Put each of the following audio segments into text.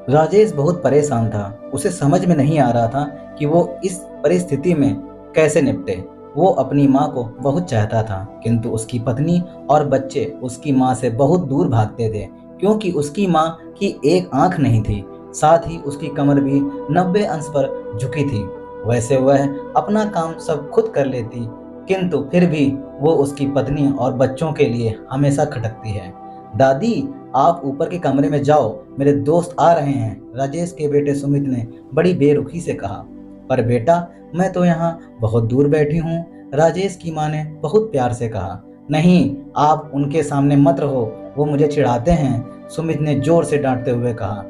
राजेश बहुत परेशान था। उसे समझ में नहीं आ रहा था कि वो इस परिस्थिति में कैसे निपटे। वो अपनी माँ को बहुत चाहता था, किंतु उसकी पत्नी और बच्चे उसकी माँ से बहुत दूर भागते थे, क्योंकि उसकी माँ की एक आंख नहीं थी। साथ ही उसकी कमर भी 90 अंश पर झुकी थी। वैसे वह अपना काम सब खुद कर लेती, किंतु फिर भी वो उसकी पत्नी और बच्चों के लिए हमेशा खटकती है। दादी, आप ऊपर के कमरे में जाओ, मेरे दोस्त आ रहे हैं, राजेश के बेटे सुमित ने बड़ी बेरुखी से कहा। पर बेटा, मैं तो यहाँ बहुत दूर बैठी हूँ, राजेश की माँ ने बहुत प्यार से कहा। नहीं, आप उनके सामने मत रहो, वो मुझे चिढ़ाते हैं, सुमित ने जोर से डांटते हुए कहा।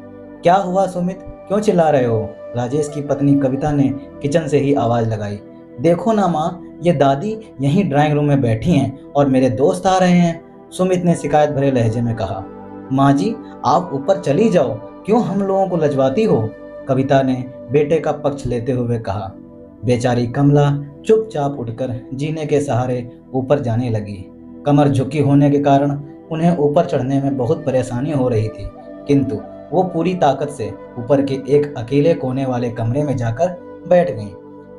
क्या हुआ सुमित, क्यों चिल्ला रहे हो? राजेश की पत्नी कविता ने किचन से ही आवाज लगाई। देखो ना माँ, ये दादी यहीं ड्राइंग रूम में बैठी हैं और मेरे दोस्त आ रहे हैं, सुमित ने शिकायत भरे लहजे में कहा। माँ जी, आप ऊपर चली जाओ, क्यों हम लोगों को लजवाती हो? कविता ने बेटे का पक्ष लेते हुए कहा। बेचारी कमला चुपचाप उठकर जीने के सहारे ऊपर जाने लगी। कमर झुकी होने के कारण उन्हें ऊपर चढ़ने में बहुत परेशानी हो रही थी, किंतु वो पूरी ताकत से ऊपर के एक अकेले कोने वाले कमरे में जाकर बैठ गई।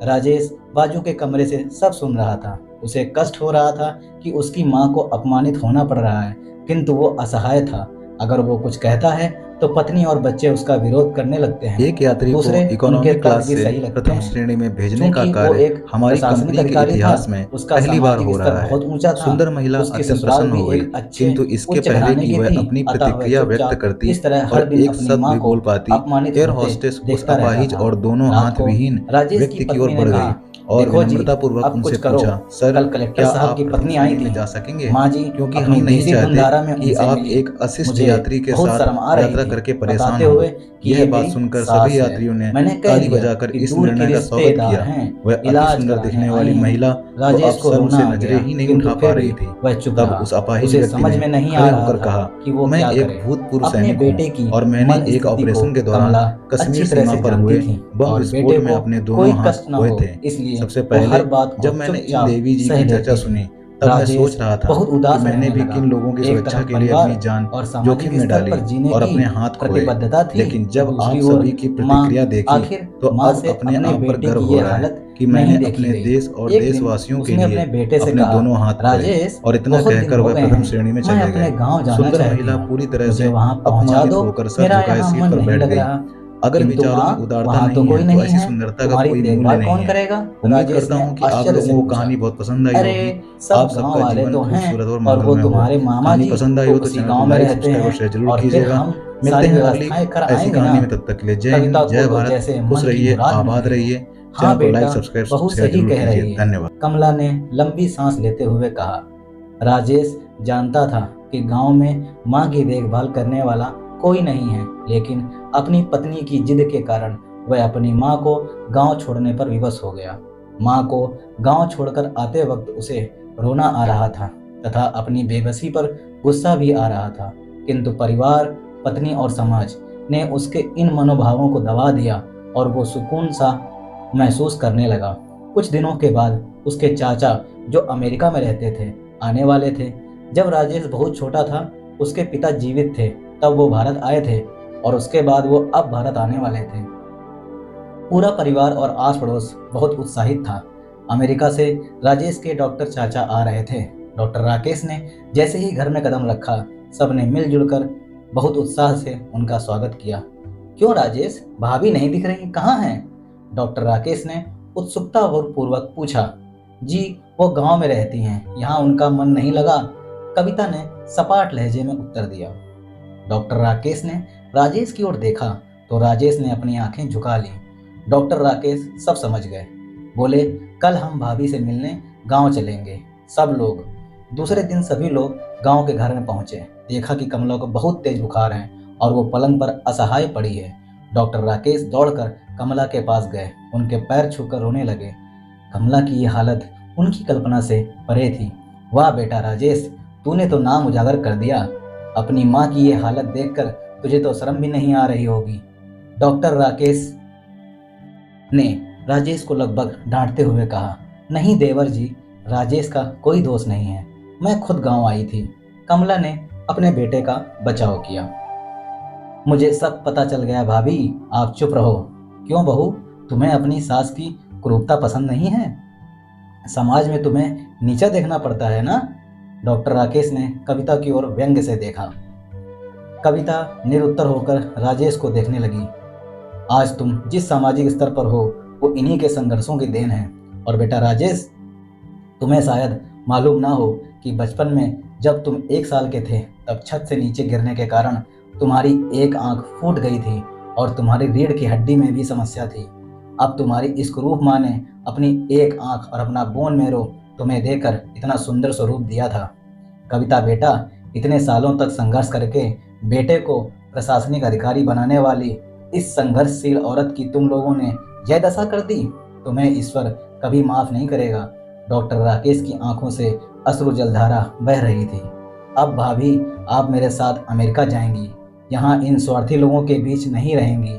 राजेश बाजू के कमरे से सब सुन रहा था। उसे कष्ट हो रहा था कि उसकी माँ को अपमानित होना पड़ रहा है, किंतु वो असहाय था। अगर वो कुछ कहता है तो पत्नी और बच्चे उसका विरोध करने लगते हैं। एक यात्री को दूसरे इकोनॉमी उनके तर्क क्लास भी से सही लगते प्रथम हैं। श्रेणी में भेजने का चूंकि वो कार्य एक हमारी प्रशासनिक कंपनी के अधिकारी था, इतिहास में उसका पहली बार सामाजिक हो स्तर रहा है। बहुत ऊंचा था। सुंदर महिला उसकी अत्यंत ससुराल प्रसन्न भी हो गई, एक अच्छे किंतु इसके उच्च पहले घराने कि की वह थी, अपनी अतः वह प्रतिक्रिया व्यक्त चुपचाप करती इस तरह हर और दिन एक अपनी शब्द माँ भी को बोल पाती, अपमानित एयर होते हॉस्टेस उस देखता रहता अपाहिज था। और दोनों रात हाथ को विहीन राजेश की व्यक्ति की ओर पत्नी ने बढ़ कहा, गई और देखो जी, विनम्रता पूर्वक अब उनसे कुछ करो। पूछा, सर, कल कलेक्टर क्या साहब आप की प्रथम पत्नी आई श्रेणी में थी। जा सकेंगे? माँ जी क्योंकि अपनी हम नहीं देसी चाहते धुनधारा में कि उनसे आप मिली। एक अशिष्ट मुझे यात्री के बहुत साथ शर्म आ रही यात्रा थी, करके परेशान बताते हो। हुए कि ये यह बात मेरी सुनकर सभी सास है। यात्रियों ने मैंने कह ताली दिया बजाकर कि इस दूर की निर्णय का स्वागत रिश्तेदार किया। हैं, वह अति इलाज सुंदर कराने दिखने आई वाली हैं। महिला तो राजेश अब को सर रोना उसे आ नजरें गया, ही नहीं किंतु उठा पा फिर रही भी थी। वह चुप तब रहा। उस अपाहिज उसे व्यक्ति समझ ने में नहीं आ खड़े रहा होकर था कहा, कि वो मैं क्या एक करे। भूतपूर्व अपने सैनिक हूँ बेटे की और मैंने मन एक स्थिति को ऑपरेशन के दौरान कमला कश्मीर अच्छी तरह सीमा से पर जानती हुए थी बम और विस्फोट बेटे में को अपने कोई दोनों हाथ कष्ट न खोए हो, थे। इसलिए सबसे वो पहले हर बात को जब मैंने इन चुपचाप देवी जी सह की चर्चा लेती थी। सुनी, तब मैं सोच राजेश रहा था बहुत कि उदास मैंने रहने भी लगा। किन लोगों की एक सुरक्षा तरफ के लिए अपनी परिवार जान और जोखिम सामाजिक में स्तर डाली पर जीने और की अपने हाथ खोए। प्रतिबद्धता थी, लेकिन तो जब आप दूसरी ओर सभी की माँ, प्रतिक्रिया देखी, आखिर तो माँ अब से अपने अपने आप पर बेटे गर्व की हो ये रहा है हालत कि नहीं मैंने देखी अपने गई। देश और एक दिन देशवासियों के उसने लिए अपने बेटे से अपने कहा, दोनों हाथ खोए राजेश, और इतना बहुत दिन कहकर हो वह गए प्रथम हैं, श्रेणी में मैं चले अपने गए। गांव जाना सुंदर चाहती महिला हूँ, पूरी तरह मुझे से वहां पहुंचा अपमानित दो, होकर सर मेरा झुकाए यहाँ सिर मन पर नहीं बैठ लग गई। रहा। अगर किंतु विचारों में माँ, उदारता वहां तो नहीं कोई है तो नहीं ऐसी है, सुंदरता का तुम्हारी कोई मूल्य देखभाल नहीं कौन है। करेगा? उम्मीद राजेश करता ने हूँ कि आप आश्चर्य से लोगों को पूछा। कहानी बहुत पसंद आई अरे, होगी। सब आप गांव सबका वाले जीवन तो हैं खूबसूरत और और वो मंगलमय हो। तुम्हारे मामा कहानी जी पसंद आई तो हो तो उसी चैनल को गांव में लाइक रहते सब्सक्राइब और हैं, शेयर जरूर और फिर कीजिएगा। हम मिलते सारी हैं अगली व्यवस्थाएं कर ऐसी आएंगे ना। कहानी में, तब तक के लिए जय कविता हिंद, को जय तो भारत, जैसे खुश मन की रहिए, मुराद मिल आबाद गई। रहिए। चैनल हाँ को लाइक बेटा, सब्सक्राइब बहू शेयर सही जरूर कह कीजिए। रही है, धन्यवाद। कमला ने लंबी सांस लेते हुए कहा। राजेश जानता था कि गांव में माँ की देखभाल करने वाला कोई नहीं है, लेकिन अपनी पत्नी की जिद के कारण वह अपनी माँ को गांव छोड़ने पर विवश हो गया। माँ को गांव छोड़कर आते वक्त उसे रोना आ रहा था तथा अपनी बेबसी पर गुस्सा भी आ रहा था, किंतु परिवार, पत्नी और समाज ने उसके इन मनोभावों को दबा दिया और वो सुकून सा महसूस करने लगा। कुछ दिनों के बाद उसके चाचा, जो अमेरिका में रहते थे, आने वाले थे। जब राजेश बहुत छोटा था, उसके पिता जीवित थे, तब वो भारत आए थे और उसके बाद वो अब भारत आने वाले थे। पूरा परिवार और आस पड़ोस बहुत उत्साहित था। अमेरिका से राजेश के डॉक्टर चाचा आ रहे थे। डॉक्टर राकेश ने जैसे ही घर में कदम रखा, सबने मिलजुल कर बहुत उत्साह से उनका स्वागत किया। क्यों राजेश, भाभी नहीं दिख रही, कहाँ हैं? डॉक्टर राकेश ने उत्सुकता पूर्वक पूछा। जी, वो गांव में रहती हैं, यहाँ उनका मन नहीं लगा, कविता ने सपाट लहजे में उत्तर दिया। डॉक्टर राकेश ने राजेश की ओर देखा तो राजेश ने अपनी आंखें झुका ली। डॉक्टर राकेश सब समझ गए। बोले, कल हम भाभी से मिलने गांव चलेंगे। सब लोग। दूसरे दिन सभी लोग गांव के घर में पहुंचे। देखा कि कमला को बहुत तेज बुखार है और वो पलंग पर असहाय पड़ी है। डॉक्टर राकेश दौड़कर कमला के पास गए, उनके पैर छूकर रोने लगे। कमला की ये हालत उनकी कल्पना से परे थी। वाह बेटा राजेश, तूने तो नाम उजागर कर दिया। अपनी माँ की ये हालत देखकर तुझे तो शर्म भी नहीं आ रही होगी। डॉक्टर राकेश ने राजेश को लगभग डांटते हुए कहा। नहीं देवर जी, राजेश का कोई दोष नहीं है, मैं खुद गांव आई थी। कमला ने अपने बेटे का बचाव किया। मुझे सब पता चल गया भाभी, आप चुप रहो। क्यों बहू, तुम्हें अपनी सास की क्रूरता पसंद नहीं है? समाज में तुम्हें नीचा देखना पड़ता है ना? डॉक्टर राकेश ने कविता की ओर व्यंग्य से देखा। कविता निरुत्तर होकर राजेश को देखने लगी। आज तुम जिस सामाजिक स्तर पर हो वो इन्हीं के संघर्षों की देन है। और बेटा राजेश, तुम्हें शायद मालूम ना हो कि बचपन में जब तुम 1 साल के थे तब छत से नीचे गिरने के कारण तुम्हारी एक आंख फूट गई थी और तुम्हारी रीढ़ की हड्डी में भी समस्या थी। अब तुम्हारी इस कुरूप माँ ने अपनी एक आंख और अपना बोन मैरो तुम्हें देकर इतना सुंदर स्वरूप दिया था। कविता बेटा, इतने सालों तक संघर्ष करके बेटे को प्रशासनिक अधिकारी बनाने वाली इस संघर्षशील औरत की तुम लोगों ने यह दशा कर दी। तुम्हें ईश्वर कभी माफ नहीं करेगा। डॉक्टर राकेश की आंखों से अश्रु जलधारा बह रही थी। अब भाभी, आप मेरे साथ अमेरिका जाएंगी, यहाँ इन स्वार्थी लोगों के बीच नहीं रहेंगी।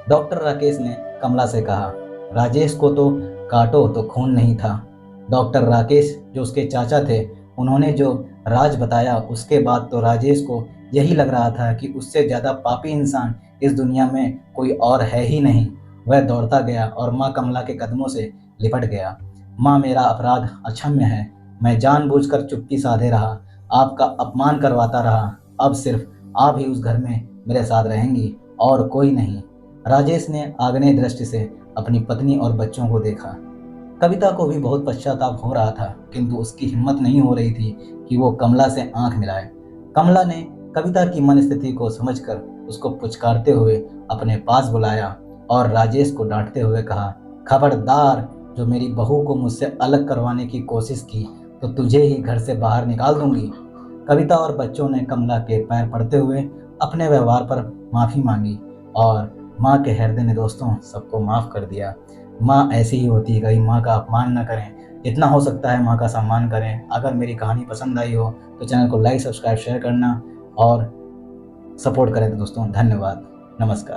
डॉक्टर राकेश ने कमला से कहा। राजेश को तो काटो तो खून नहीं था। डॉक्टर राकेश जो उसके चाचा थे, उन्होंने जो राज बताया उसके बाद तो राजेश को यही लग रहा था कि उससे ज़्यादा पापी इंसान इस दुनिया में कोई और है ही नहीं। वह दौड़ता गया और माँ कमला के कदमों से लिपट गया। माँ, मेरा अपराध अक्षम्य है। मैं जानबूझकर चुप्पी साधे रहा, आपका अपमान करवाता रहा। अब सिर्फ आप ही उस घर में मेरे साथ रहेंगी और कोई नहीं। राजेश ने आग्नेय दृष्टि से अपनी पत्नी और बच्चों को देखा। कविता को भी बहुत पश्चाताप हो रहा था, किंतु उसकी हिम्मत नहीं हो रही थी कि वो कमला से आंख मिलाए। कमला ने कविता की मन स्थिति को समझकर उसको पुचकारते हुए अपने पास बुलाया और राजेश को डांटते हुए कहा, खबरदार, जो मेरी बहू को मुझसे अलग करवाने की कोशिश की तो तुझे ही घर से बाहर निकाल दूंगी। कविता और बच्चों ने कमला के पैर पड़ते हुए अपने व्यवहार पर माफ़ी मांगी और माँ के हृदय ने दोस्तों सबको माफ़ कर दिया। माँ ऐसी ही होती है, कहीं माँ का अपमान न करें, जितना हो सकता है माँ का सम्मान करें। अगर मेरी कहानी पसंद आई हो तो चैनल को लाइक, सब्सक्राइब, शेयर करना और सपोर्ट करें। तो दोस्तों धन्यवाद, नमस्कार।